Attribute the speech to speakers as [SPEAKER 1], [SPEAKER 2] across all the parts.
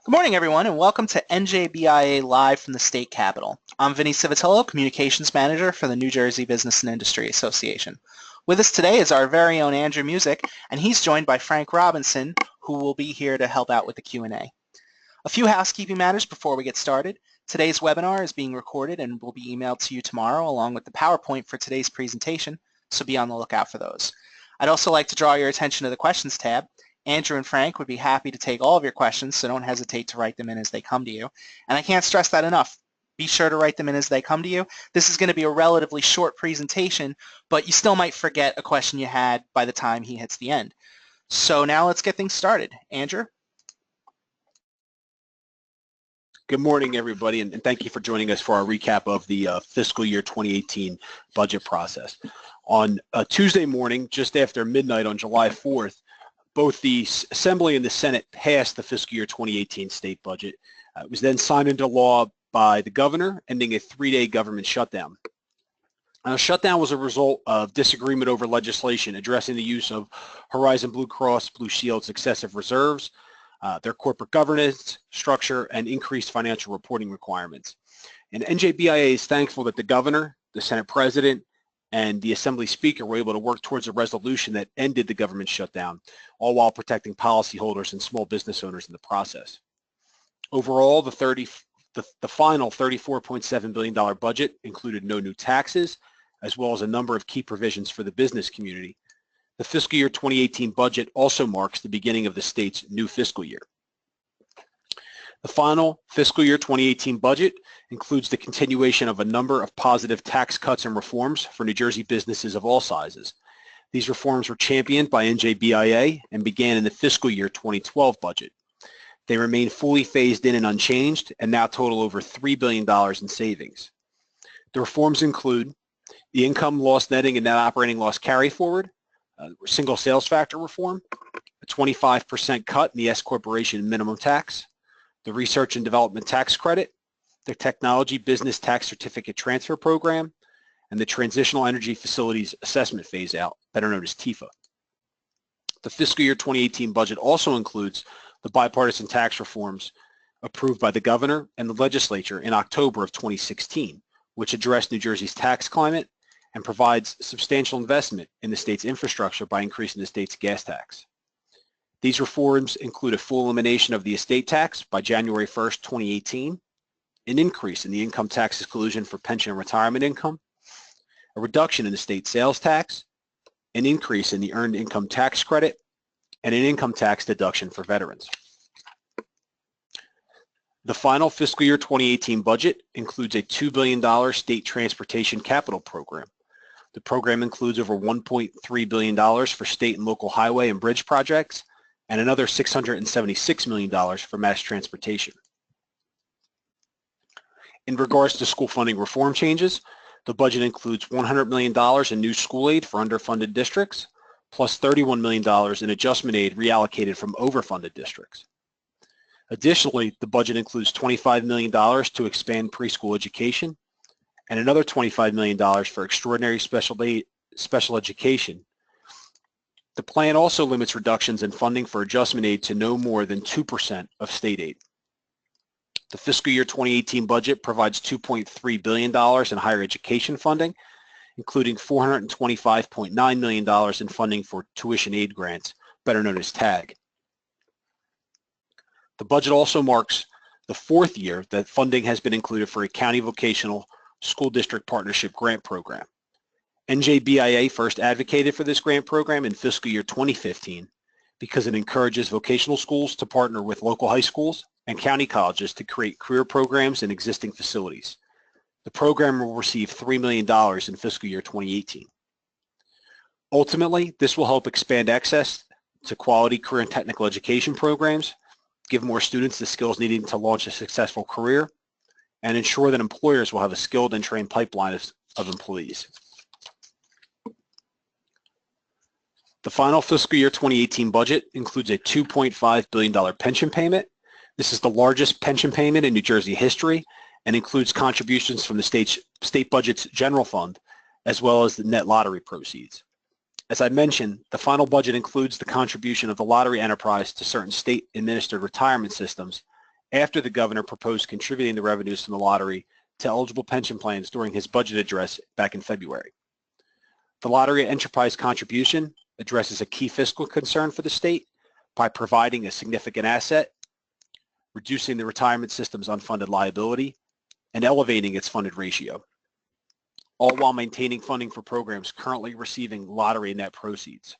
[SPEAKER 1] Good morning, everyone, and welcome to NJBIA Live from the State Capitol. I'm Vinny Civitello, Communications Manager for the New Jersey Business and Industry Association. With us today is our very own Andrew Music, and he's joined by Frank Robinson, who will be here to help out with the Q&A. A few housekeeping matters before we get started. Today's webinar is being recorded and will be emailed to you tomorrow, along with the PowerPoint for today's presentation, so be on the lookout for those. I'd also like to draw your attention to the Questions tab. Andrew and Frank would be happy to take all of your questions, so don't hesitate to write them in as they come to you. And I can't stress that enough. Be sure to write them in as they come to you. This is going to be a relatively short presentation, but you still might forget a question you had by the time he hits the end. So now let's get things started. Andrew?
[SPEAKER 2] Good morning, everybody, and thank you for joining us for our recap of the fiscal year 2018 budget process. On Tuesday morning, just after midnight on July 4th, both the Assembly and the Senate passed the fiscal year 2018 state budget. It was then signed into law by the governor, ending a 3-day government shutdown. The shutdown was a result of disagreement over legislation addressing the use of Horizon Blue Cross Blue Shield's excessive reserves, their corporate governance structure, and increased financial reporting requirements. And NJBIA is thankful that the governor, the Senate president, and the Assembly Speaker were able to work towards a resolution that ended the government shutdown, all while protecting policyholders and small business owners in the process. Overall, the final $34.7 billion budget included no new taxes, as well as a number of key provisions for the business community. The fiscal year 2018 budget also marks the beginning of the state's new fiscal year. The final fiscal year 2018 budget includes the continuation of a number of positive tax cuts and reforms for New Jersey businesses of all sizes. These reforms were championed by NJBIA and began in the fiscal year 2012 budget. They remain fully phased in and unchanged and now total over $3 billion in savings. The reforms include the income loss netting and net operating loss carry forward, single sales factor reform, a 25% cut in the S corporation minimum tax, the research and development tax credit, the technology business tax certificate transfer program, and the transitional energy facilities assessment phase out, better known as TIFA. The fiscal year 2018 budget also includes the bipartisan tax reforms approved by the governor and the legislature in October of 2016, which addressed New Jersey's tax climate and provides substantial investment in the state's infrastructure by increasing the state's gas tax. These reforms include a full elimination of the estate tax by January 1st, 2018, an increase in the income tax exclusion for pension and retirement income, a reduction in the state sales tax, an increase in the earned income tax credit, and an income tax deduction for veterans. The final fiscal year 2018 budget includes a $2 billion state transportation capital program. The program includes over $1.3 billion for state and local highway and bridge projects, and another $676 million for mass transportation. In regards to school funding reform changes, the budget includes $100 million in new school aid for underfunded districts, plus $31 million in adjustment aid reallocated from overfunded districts. Additionally, the budget includes $25 million to expand preschool education and another $25 million for extraordinary special education. The plan also limits reductions in funding for adjustment aid to no more than 2% of state aid. The fiscal year 2018 budget provides $2.3 billion in higher education funding, including $425.9 million in funding for tuition aid grants, better known as TAG. The budget also marks the 4th year that funding has been included for a county vocational school district partnership grant program. NJBIA first advocated for this grant program in fiscal year 2015 because it encourages vocational schools to partner with local high schools and county colleges to create career programs in existing facilities. The program will receive $3 million in fiscal year 2018. Ultimately, this will help expand access to quality career and technical education programs, give more students the skills needed to launch a successful career, and ensure that employers will have a skilled and trained pipeline of employees. The final fiscal year 2018 budget includes a $2.5 billion pension payment. This is the largest pension payment in New Jersey history and includes contributions from the state budget's general fund, as well as the net lottery proceeds. As I mentioned, the final budget includes the contribution of the lottery enterprise to certain state-administered retirement systems after the governor proposed contributing the revenues from the lottery to eligible pension plans during his budget address back in February. The lottery enterprise contribution addresses a key fiscal concern for the state by providing a significant asset, reducing the retirement system's unfunded liability, and elevating its funded ratio, all while maintaining funding for programs currently receiving lottery net proceeds.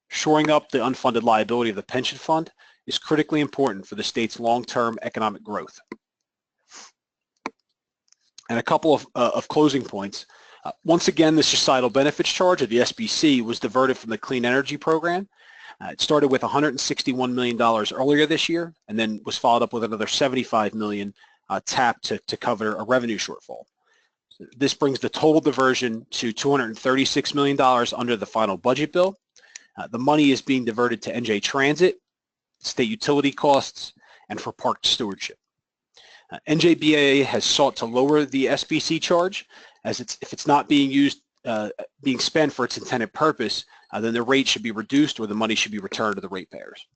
[SPEAKER 2] Shoring up the unfunded liability of the pension fund is critically important for the state's long-term economic growth. And a couple of closing points. Once again, the societal benefits charge, or the SBC, was diverted from the Clean Energy Program. It started with $161 million earlier this year, and then was followed up with another $75 million tapped to cover a revenue shortfall. This brings the total diversion to $236 million under the final budget bill. The money is being diverted to NJ Transit, state utility costs, and for park stewardship. NJBIA has sought to lower the SBC charge, as if it's not being used, being spent for its intended purpose, then the rate should be reduced or the money should be returned to the ratepayers.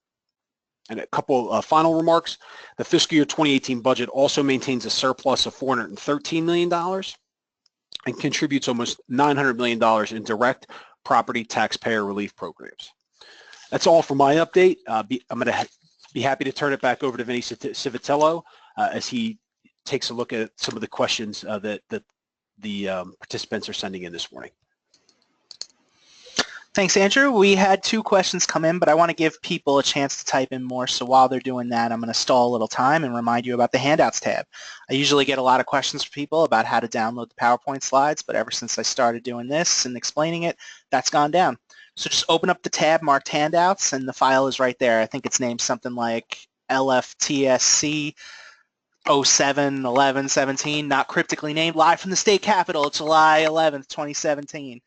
[SPEAKER 2] And a couple final remarks. The fiscal year 2018 budget also maintains a surplus of $413 million and contributes almost $900 million in direct property taxpayer relief programs. That's all for my update. I'm going to be happy to turn it back over to Vinny Civitello as he takes a look at some of the questions that the participants are sending in this morning.
[SPEAKER 1] Thanks, Andrew. We had 2 questions come in, but I want to give people a chance to type in more. So while they're doing that, I'm going to stall a little time and remind you about the handouts tab. I usually get a lot of questions from people about how to download the PowerPoint slides, but ever since I started doing this and explaining it, that's gone down. So just open up the tab marked handouts, and the file is right there. I think it's named something like LFTSC 07, 11, 17, not cryptically named, live from the state capitol, July 11th, 2017.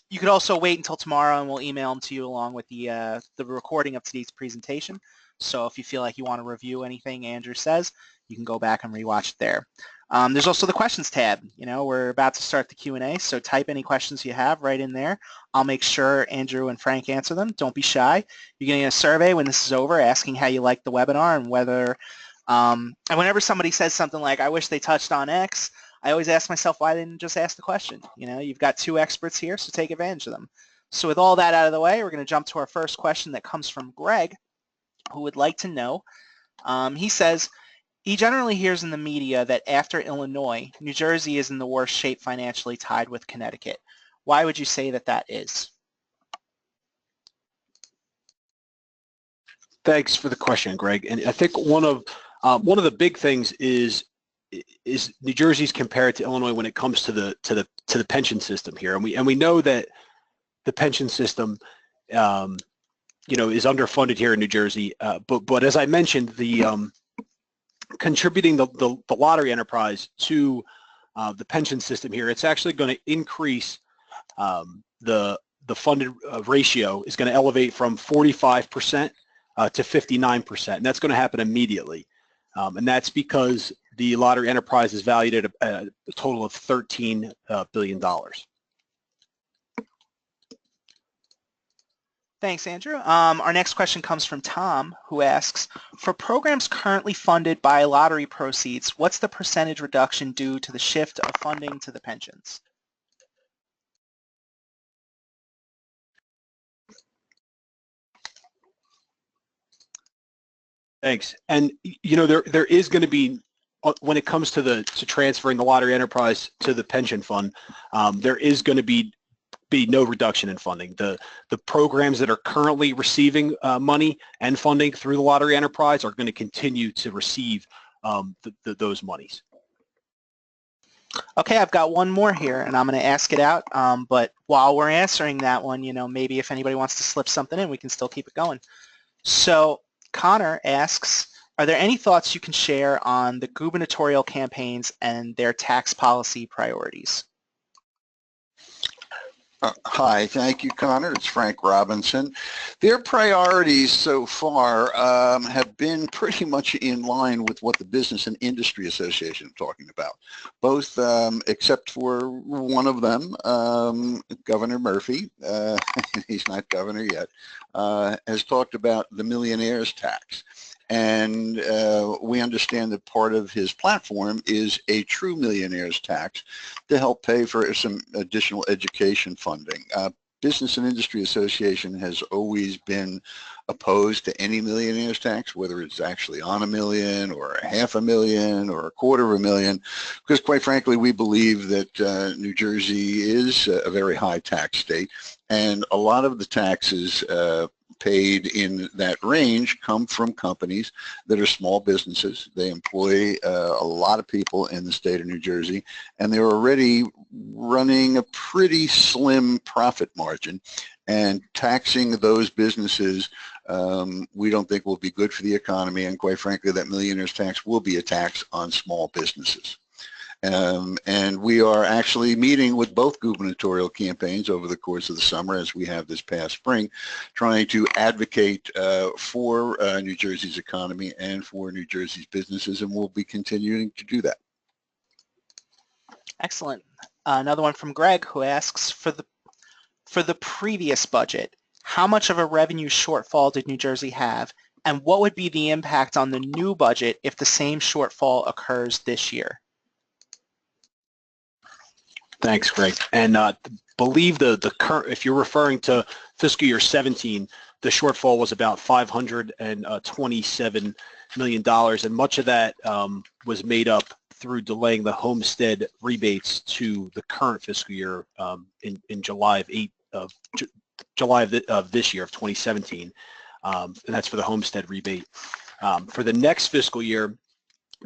[SPEAKER 1] You could also wait until tomorrow and we'll email them to you along with the recording of today's presentation. So if you feel like you want to review anything Andrew says, you can go back and rewatch it there. There's also the questions tab. You know, we're about to start the Q&A, so type any questions you have right in there. I'll make sure Andrew and Frank answer them. Don't be shy. You're getting a survey when this is over asking how you liked the webinar and whether, and whenever somebody says something like, I wish they touched on X, I always ask myself, why didn't just ask the question? You know, you've got 2 experts here, so take advantage of them. So with all that out of the way, we're going to jump to our first question that comes from Greg, who would like to know. He says, he generally hears in the media that after Illinois, New Jersey is in the worst shape financially, tied with Connecticut. Why would you say that that is?
[SPEAKER 2] Thanks for the question, Greg. And I think one of the big things is New Jersey's compared to Illinois when it comes to the pension system here, and we know that the pension system, you know, is underfunded here in New Jersey. But as I mentioned, the contributing the lottery enterprise to the pension system here, it's actually going to increase the funded ratio is going to elevate from 45% to 59%, and that's going to happen immediately. And that's because the lottery enterprise is valued at a total of $13 billion.
[SPEAKER 1] Thanks, Andrew. Our next question comes from Tom, who asks, for programs currently funded by lottery proceeds, what's the percentage reduction due to the shift of funding to the pensions?
[SPEAKER 2] Thanks. And you know, there is going to be, when it comes to transferring the lottery enterprise to the pension fund, there is going to be no reduction in funding. The programs that are currently receiving money and funding through the lottery enterprise are going to continue to receive those monies.
[SPEAKER 1] Okay, I've got one more here, and I'm going to ask it out. But while we're answering that one, you know, maybe if anybody wants to slip something in, we can still keep it going. So Connor asks, are there any thoughts you can share on the gubernatorial campaigns and their tax policy priorities?
[SPEAKER 3] Hi, thank you, Connor. It's Frank Robinson. Their priorities so far have been pretty much in line with what the Business and Industry Association is talking about. Both, except for one of them, Governor Murphy, he's not governor yet, has talked about the millionaire's tax. And we understand that part of his platform is a true millionaire's tax to help pay for some additional education funding. Business and Industry Association has always been opposed to any millionaire's tax, whether it's actually on $1 million or $500,000 or $250,000, because quite frankly, we believe that New Jersey is a very high tax state, and a lot of the taxes paid in that range come from companies that are small businesses. They employ a lot of people in the state of New Jersey, and they're already running a pretty slim profit margin, and taxing those businesses we don't think will be good for the economy, and quite frankly that millionaire's tax will be a tax on small businesses. And we are actually meeting with both gubernatorial campaigns over the course of the summer, as we have this past spring, trying to advocate for New Jersey's economy and for New Jersey's businesses, and we'll be continuing to do that.
[SPEAKER 1] Excellent. Another one from Greg, who asks, for the previous budget, how much of a revenue shortfall did New Jersey have, and what would be the impact on the new budget if the same shortfall occurs this year?
[SPEAKER 2] Thanks, Greg. And believe the current, if you're referring to fiscal year 17, the shortfall was about $527 million, and much of that was made up through delaying the homestead rebates to the current fiscal year in July of this year of 2017, and that's for the homestead rebate. For the next fiscal year,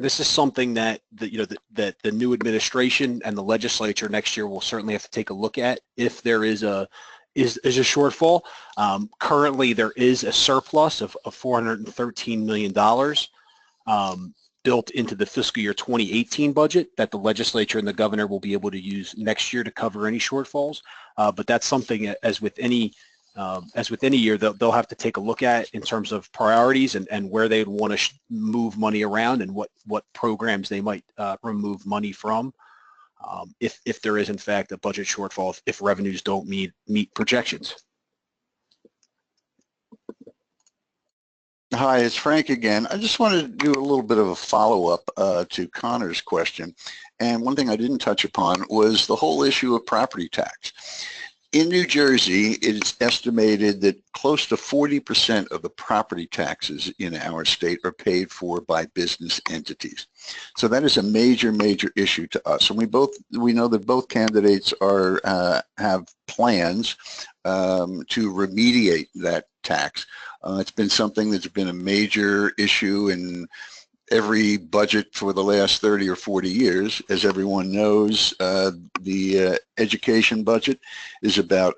[SPEAKER 2] this is something that that the new administration and the legislature next year will certainly have to take a look at if there is a shortfall. Currently, there is a surplus of $413 million built into the fiscal year 2018 budget that the legislature and the governor will be able to use next year to cover any shortfalls. But that's something, as with any year, they'll have to take a look at in terms of priorities and where they'd want to move money around and what programs they might remove money from if there is in fact a budget shortfall, if revenues don't meet projections.
[SPEAKER 3] Hi, it's Frank again. I just wanted to do a little bit of a follow-up to Connor's question. And one thing I didn't touch upon was the whole issue of property tax. In New Jersey, it's estimated that close to 40% of the property taxes in our state are paid for by business entities. So that is a major, major issue to us. And we know that both candidates have plans to remediate that tax. It's been something that's been a major issue in every budget for the last 30 or 40 years. As everyone knows, the education budget is about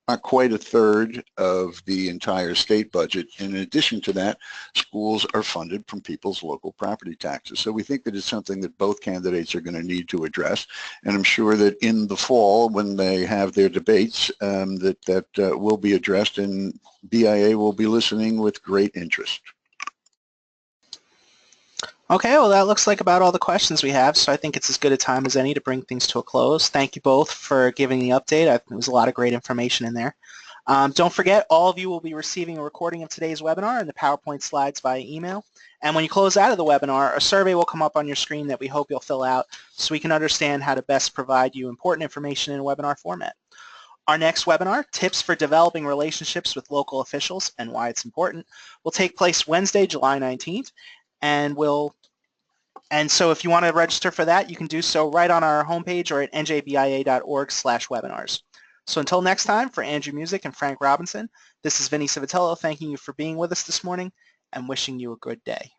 [SPEAKER 3] not quite a third of the entire state budget. In addition to that, schools are funded from people's local property taxes. So we think that it's something that both candidates are going to need to address. And I'm sure that in the fall, when they have their debates, that will be addressed, and BIA will be listening with great interest.
[SPEAKER 1] Okay, well, that looks like about all the questions we have, so I think it's as good a time as any to bring things to a close. Thank you both for giving the update. There was a lot of great information in there. Don't forget, all of you will be receiving a recording of today's webinar and the PowerPoint slides via email. And when you close out of the webinar, a survey will come up on your screen that we hope you'll fill out so we can understand how to best provide you important information in a webinar format. Our next webinar, Tips for Developing Relationships with Local Officials and Why It's Important, will take place Wednesday, July 19th. And so if you want to register for that, you can do so right on our homepage or at njbia.org/webinars. So until next time, for Andrew Music and Frank Robinson, this is Vinny Civitello thanking you for being with us this morning and wishing you a good day.